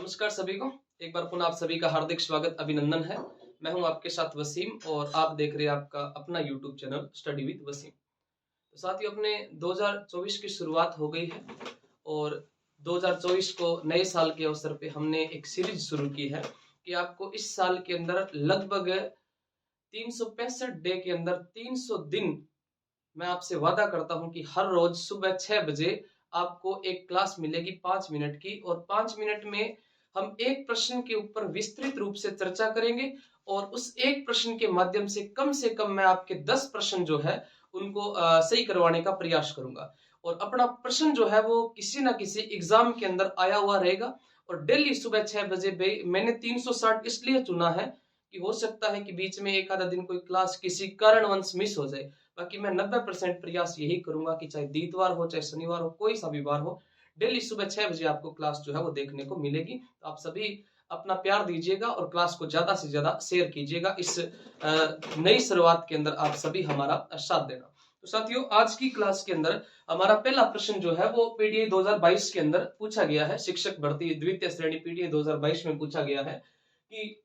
नमस्कार सभी को। एक बार पुनः आप सभी का हार्दिक स्वागत अभिनंदन है। मैं हूं आपके साथ वसीम और आप देख रहे हैं आपका अपना YouTube channel study with Waseem. तो साथियों, अपने 2024 की शुरुआत हो गई है और 2024 को नए साल के अवसर पे हमने एक सीरीज शुरू की है कि आपको इस साल के अंदर लगभग 365 डे के अंदर 300 दिन मैं आपसे वादा करता हूं कि हर रोज सुबह 6 बजे आपको एक क्लास मिलेगी 5 मिनट की, और 5 मिनट में हम एक प्रश्न के ऊपर विस्तृत रूप से चर्चा करेंगे और उस एक प्रश्न के माध्यम से कम मैं आपके 10 प्रश्न जो है उनको सही करवाने का प्रयास करूंगा। और अपना प्रश्न जो है वो किसी ना किसी एग्जाम के अंदर आया हुआ रहेगा। और डेली सुबह 6 बजे मैंने 360 इसलिए चुना है कि हो सकता है कि बीच में एक आधा दिन कोई क्लास किसी कारणवश मिस हो जाए। बाकी मैं 90% प्रयास यही करूंगा कि चाहे दीतवार हो चाहे शनिवार हो कोई सा भी वार हो, डेली सुबह 6 बजे आपको क्लास जो है वो देखने को मिलेगी। तो आप सभी अपना प्यार दीजिएगा और क्लास को ज्यादा से ज्यादा शेयर कीजिएगा। इस नई शुरुआत के अंदर आप सभी हमारा साथ देना। तो साथियों, आज की क्लास के अंदर हमारा पहला प्रश्न जो है वो पीटीआई 2022 के अंदर पूछा गया है। शिक्षक भर्ती द्वितीय श्रेणी पीटीआई 2022 में पूछा गया है कि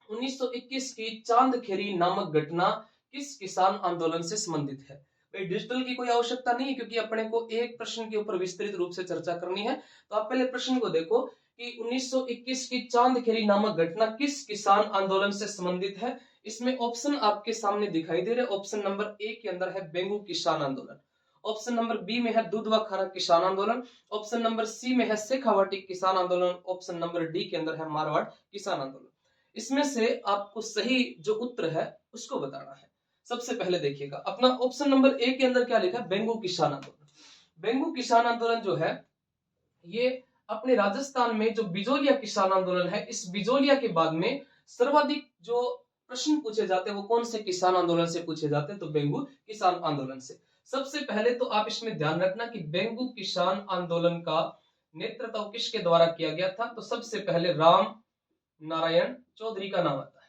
1921 की चांदखेरी नामक घटना किस किसान आंदोलन से संबंधित है। भाई डिजिटल की कोई आवश्यकता नहीं है क्योंकि अपने को एक प्रश्न के ऊपर विस्तृत रूप से चर्चा करनी है। तो आप पहले प्रश्न को देखो कि 1921 की चांदखेरी नामक घटना किस किसान आंदोलन से संबंधित है। इसमें ऑप्शन आपके सामने दिखाई दे रहे। ऑप्शन नंबर ए के अंदर है बेंगू किसान आंदोलन, ऑप्शन नंबर बी में है दूधवा खारा किसान आंदोलन, ऑप्शन नंबर सी में है शेखावाटी किसान आंदोलन, ऑप्शन नंबर डी के अंदर है मारवाड़ किसान आंदोलन। इसमें से आपको सही जो उत्तर है उसको बताना है। सबसे पहले देखिएगा अपना ऑप्शन नंबर ए के अंदर क्या लिखा है, बेंगू किसान आंदोलन। बेंगू किसान आंदोलन जो है ये अपने राजस्थान में जो बिजोलिया किसान आंदोलन है, इस बिजोलिया के बाद में सर्वाधिक जो प्रश्न पूछे जाते हैं वो कौन से किसान आंदोलन से पूछे जाते हैं, तो बेंगू किसान आंदोलन से। सबसे पहले तो आप इसमें ध्यान रखना कि बेंगू किसान आंदोलन का नेतृत्व किसके द्वारा किया गया था, तो सबसे पहले राम नारायण चौधरी का नाम आता है।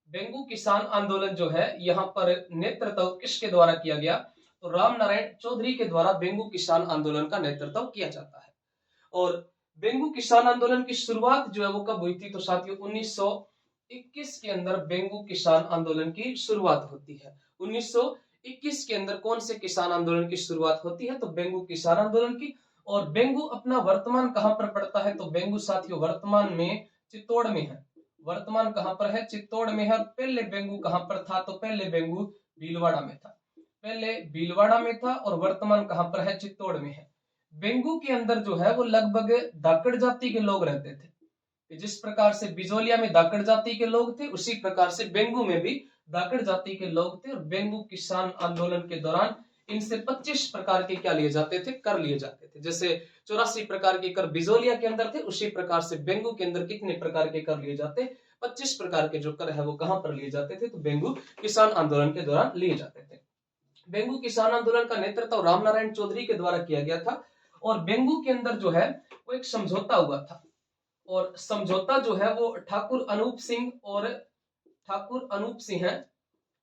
बेंगू किसान आंदोलन जो है यहाँ पर नेतृत्व किसके द्वारा किया गया, तो राम नारायण चौधरी के द्वारा बेंगू किसान आंदोलन का नेतृत्व किया जाता है। और बेंगू किसान आंदोलन की शुरुआत जो है वो कब हुई थी, तो साथियों 1921 के अंदर बेंगू किसान आंदोलन की शुरुआत होती है। 1921 के अंदर कौन से किसान आंदोलन की शुरुआत होती है, तो बेंगू किसान आंदोलन की। और बेंगू अपना वर्तमान कहां पर पड़ता है, तो बेंगू साथियों वर्तमान में चित्तौड़ में है। वर्तमान कहां पर है, चित्तौड़ में है। पहले बेंगू कहां पर था, तो पहले बेंगू भीलवाड़ा में था। पहले भीलवाड़ा में था और वर्तमान कहां पर है, चित्तौड़ में है। बेंगू के अंदर जो है वो लगभग धाकड़ जाति के लोग रहते थे। जिस प्रकार से बिजोलिया में धाकड़ जाति के लोग थे उसी प्रकार से बेंगू में भी धाकड़ जाति के लोग थे। और बेंगू किसान आंदोलन के दौरान इनसे 25 प्रकार के क्या लिए जाते थे, कर लिए जाते थे। जैसे 84 प्रकार के कर बिजोलिया के अंदर थे, उसी प्रकार से बेंगू के अंदर कितने प्रकार के कर लिए जाते, 25 प्रकार के जो कर है वो कहां पर लिए जाते थे, तो बेंगू किसान आंदोलन के दौरान लिए जाते थे। बेंगू किसान आंदोलन का नेतृत्व रामनारायण चौधरी के द्वारा किया गया था। और बेंगू के अंदर जो है वो एक समझौता हुआ था, और समझौता जो है वो ठाकुर अनूप सिंह है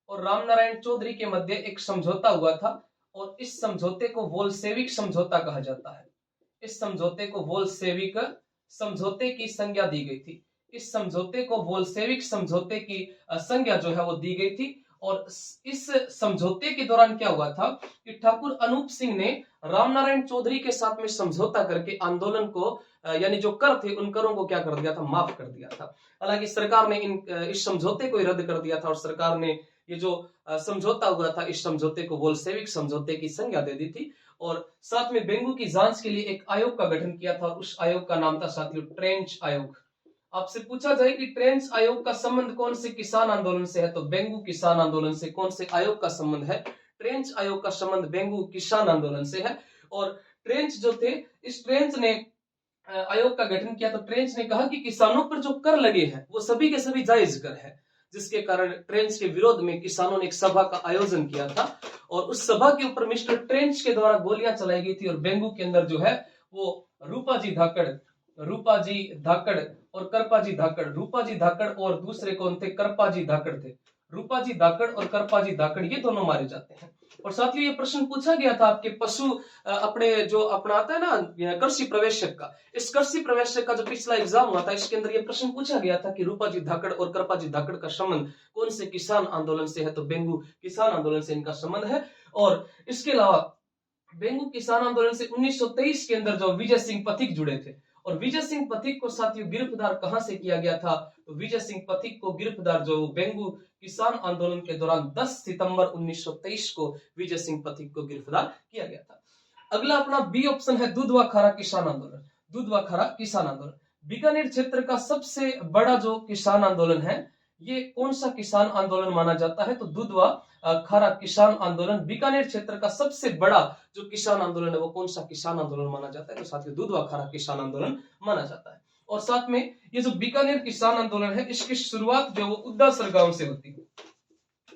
और रामनारायण चौधरी के मध्य एक समझौता हुआ था। और इस समझौते को वोल्शेविक समझौता कहा जाता है। इस समझौते को वोल्शेविक समझौते की संज्ञा दी गई थी। इस समझौते को वोल्शेविक समझौते की संज्ञा जो है वो दी गई थी। और इस समझौते के दौरान क्या हुआ था कि ठाकुर अनूप सिंह ने रामनारायण चौधरी के साथ में समझौता करके आंदोलन को यानी जो कर थे उन करों को क्या कर दिया था, माफ कर दिया था। हालांकि सरकार ने इस समझौते को रद्द कर दिया था और सरकार ने ये जो समझौता हुआ था इस समझौते को वोल्शेविक समझौते की संज्ञा दे दी थी। और साथ में बेंगू की जांच के लिए एक आयोग का गठन किया था और उस आयोग का नाम था साथियों ट्रेंच आयोग। आपसे पूछा जाए कि ट्रेंच आयोग का संबंध कौन से किसान आंदोलन से है, तो बेंगू किसान आंदोलन से। कौन से आयोग का संबंध है, ट्रेंच आयोग का संबंध बेंगू किसान आंदोलन से है। और ट्रेंच जो थे, इस ट्रेंच ने आयोग का गठन किया तो ट्रेंच ने कहा कि किसानों पर जो कर लगे हैं वो सभी के सभी जायज कर है, जिसके कारण ट्रेंच के विरोध में किसानों ने एक सभा का आयोजन किया था। और उस सभा के ऊपर मिस्टर ट्रेंच के द्वारा गोलियां चलाई गई थी। और बेंगू के अंदर जो है वो रूपाजी धाकड़ और करपाजी धाकड़, रूपाजी धाकड़ और दूसरे कौन थे, करपाजी धाकड़ थे। रूपाजी धाकड़ और करपाजी धाकड़ ये दोनों मारे जाते हैं। और साथियों ये प्रश्न पूछा गया था आपके पशु अपने जो अपनाता है ना कृषि प्रवेशक का, इस कृषि प्रवेशक का जो पिछला एग्जाम हुआ था इसके अंदर ये प्रश्न पूछा गया था कि रूपाजी धाकड़ और करपाजी धाकड़ का संबंध कौन से किसान आंदोलन से है, तो बेंगू किसान आंदोलन से इनका संबंध है। और इसके अलावा बेंगू किसान आंदोलन से 1923 के अंदर जो विजय सिंह पथिक जुड़े थे, और विजय सिंह पथिक को साथियों गिरफ्तार कहां से किया गया था, तो विजय सिंह पथिक को गिरफ्तार जो बेंगू किसान आंदोलन के दौरान 10 सितंबर 1923 को विजय सिंह पथिक को गिरफ्तार किया गया था। अगला अपना बी ऑप्शन है दुधवा खारा किसान आंदोलन। दुधवा खारा किसान आंदोलन बीकानेर क्षेत्र का सबसे बड़ा जो किसान आंदोलन है, ये कौन सा किसान आंदोलन माना जाता है, तो दुधवा खारा किसान आंदोलन बीकानेर क्षेत्र का सबसे बड़ा जो किसान आंदोलन है वो कौन सा किसान आंदोलन माना जाता है, तो साथियों दुधवा खारा किसान आंदोलन माना जाता है। और साथ में ये जो बीकानेर किसान आंदोलन है इसकी शुरुआत जो वो उद्दासर गांव से होती है।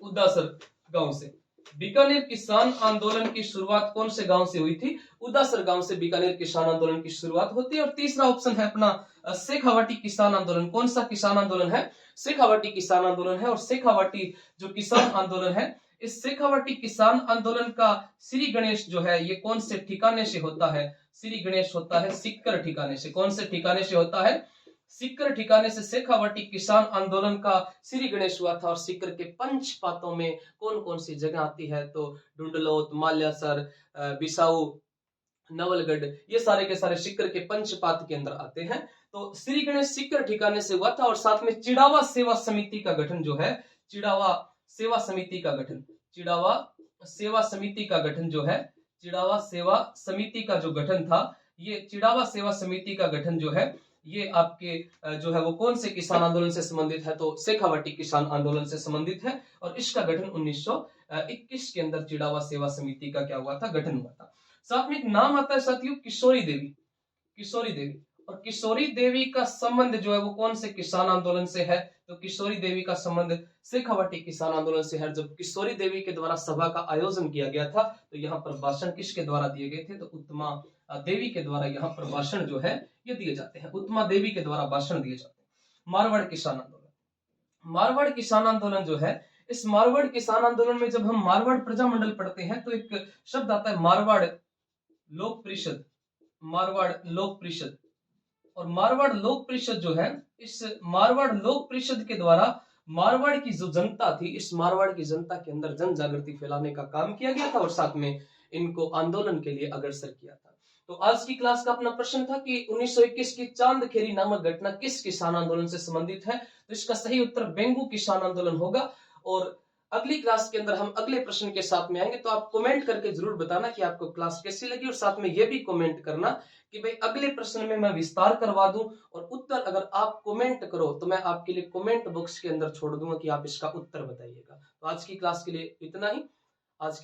उद्दासर गांव से बीकानेर किसान आंदोलन की शुरुआत कौन से गांव से हुई थी, उद्दासर गांव से बीकानेर किसान आंदोलन की शुरुआत होती है। और तीसरा ऑप्शन है अपना शेखावाटी किसान आंदोलन। कौन सा किसान आंदोलन है, शेखावाटी किसान आंदोलन है। और शेखावाटी जो किसान आंदोलन है, इस शेखावाटी किसान आंदोलन का श्री गणेश जो है ये कौन से ठिकाने से होता है, श्री गणेश होता है सिक्कर ठिकाने से। कौन से ठिकाने से होता है, सिक्कर ठिकाने से शेखावाटी किसान आंदोलन का श्री गणेश हुआ था। और सिक्कर के पंच पातों में कौन कौन सी जगह आती है, तो डुंडलोत, माल्यासर, बिसाऊ, नवलगढ़, ये सारे के सारे सिक्कर के पंचपात के अंदर आते हैं। तो श्री गणेश सिक्कर ठिकाने से हुआ था। और साथ में चिड़ावा सेवा समिति का गठन जो है, चिड़ावा सेवा समिति का गठन, चिड़ावा सेवा समिति का गठन जो है, चिड़ावा सेवा समिति का जो गठन था, ये चिड़ावा सेवा समिति का गठन जो है ये आपके जो है वो कौन से किसान आंदोलन से संबंधित है, तो शेखावाटी किसान आंदोलन से संबंधित है। और इसका गठन 1921 के अंदर चिड़ावा सेवा समिति का क्या हुआ था, गठन हुआ था। साथ में एक नाम आता है साथियों किशोरी देवी, किशोरी देवी। और किशोरी देवी का संबंध जो है वो कौन से किसान आंदोलन से है, तो किशोरी देवी का संबंध शेखावाटी किसान आंदोलन से है। जब किशोरी देवी के द्वारा सभा का आयोजन किया गया था तो यहाँ पर भाषण किसके द्वारा दिए गए थे, तो उत्तमा देवी के द्वारा यहाँ पर भाषण जो है ये दिए जाते हैं, उत्तमा देवी के द्वारा भाषण दिए जाते हैं। मारवाड़ किसान आंदोलन, मारवाड़ किसान आंदोलन जो है, इस मारवाड़ किसान आंदोलन में जब हम मारवाड़ प्रजामंडल पढ़ते हैं तो एक शब्द आता है मारवाड़ लोक परिषद, मारवाड़ लोक परिषद। और मारवाड़ लोक परिषद जो है, इस मारवाड़ लोक परिषद के द्वारा मारवाड़ की जो जनता थी, इस मारवाड़ की जनता के अंदर जन जागृति फैलाने का काम किया गया था और साथ में इनको आंदोलन के लिए अग्रसर किया था। तो आज की क्लास का अपना प्रश्न था कि 1921 की चांदखेरी नामक घटना किस किसान आंदोलन से संबंधित है, तो इसका सही उत्तर बेंगू किसान आंदोलन होगा। और अगली क्लास के अंदर हम अगले प्रश्न के साथ में आएंगे, तो आप कमेंट करके जरूर बताना कि आपको क्लास कैसी लगी, और साथ में यह भी कमेंट करना कि भाई अगले प्रश्न में मैं विस्तार करवा दूं, और उत्तर अगर आप कमेंट करो तो मैं आपके लिए कमेंट बॉक्स के अंदर छोड़ दूंगा कि आप इसका उत्तर बताइएगा। तो आज की क्लास के लिए इतना ही। आज की